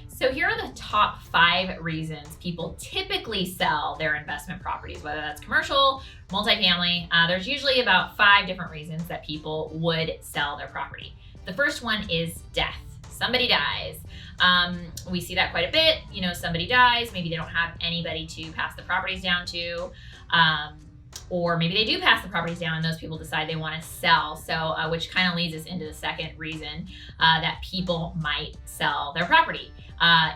So here are the top 5 reasons people typically sell their investment properties, whether that's commercial, multifamily. There's usually about 5 different reasons that people would sell their property. The first one is death. Somebody dies. We see that quite a bit. Somebody dies. Maybe they don't have anybody to pass the properties down to. Or maybe they do pass the properties down and those people decide they want to sell. So, which kind of leads us into the second reason that people might sell their property.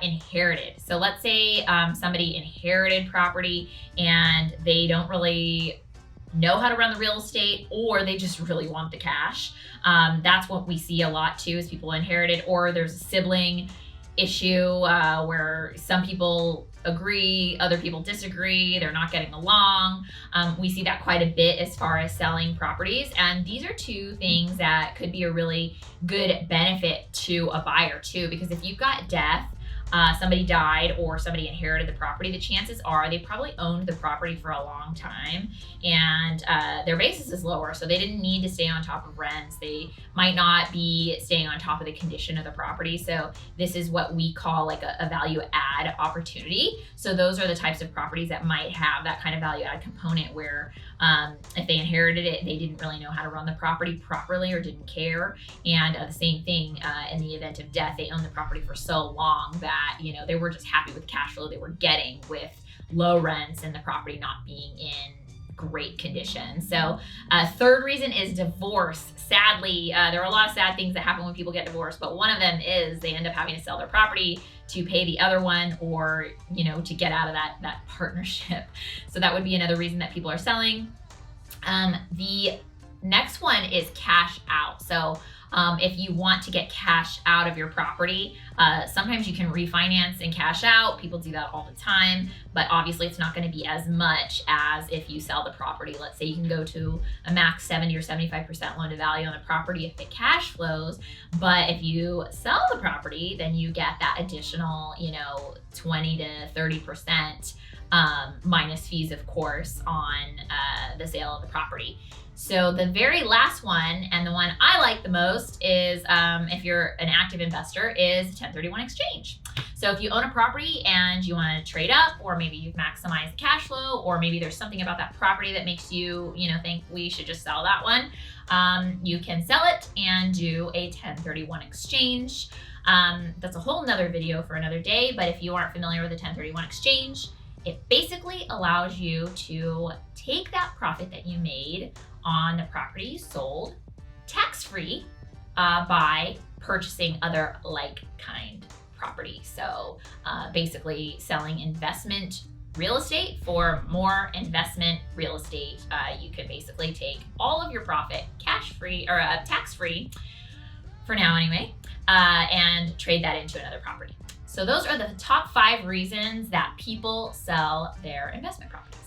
Inherited. So let's say somebody inherited property and they don't really know how to run the real estate, or they just really want the cash. That's what we see a lot too, is people inherited, or there's a sibling issue where some people agree, other people disagree, they're not getting along. We see that quite a bit as far as selling properties. And these are 2 things that could be a really good benefit to a buyer too, because if you've got death, somebody died or somebody inherited the property, the chances are they probably owned the property for a long time and their basis is lower. So they didn't need to stay on top of rents. They might not be staying on top of the condition of the property. So this is what we call like a value add opportunity. So those are the types of properties that might have that kind of value add component where if they inherited it, they didn't really know how to run the property properly or didn't care. And the same thing in the event of death, they owned the property for so long that they were just happy with the cash flow they were getting with low rents and the property not being in great condition. So third reason is divorce. Sadly, there are a lot of sad things that happen when people get divorced, but one of them is they end up having to sell their property to pay the other one, or to get out of that partnership. So that would be another reason that people are selling. The next one is cash out. So if you want to get cash out of your property, sometimes you can refinance and cash out. People do that all the time, but obviously it's not going to be as much as if you sell the property. Let's say you can go to a max 70 or 75% loan to value on the property if it cash flows, but if you sell the property, then you get that additional, 20 to 30% minus fees, of course, on the sale of the property. So the very last one, and the one I like the most, is if you're an active investor, is 1031 exchange. So if you own a property and you want to trade up, or maybe you've maximized cash flow, or maybe there's something about that property that makes you, think we should just sell that one, you can sell it and do a 1031 exchange. That's a whole nother video for another day, but if you aren't familiar with a 1031 exchange, it basically allows you to take that profit that you made on the property you sold tax-free by purchasing other like-kind property. So basically selling investment real estate for more investment real estate. You could basically take all of your profit cash-free or tax-free for now anyway, and trade that into another property. So those are the top 5 reasons that people sell their investment properties.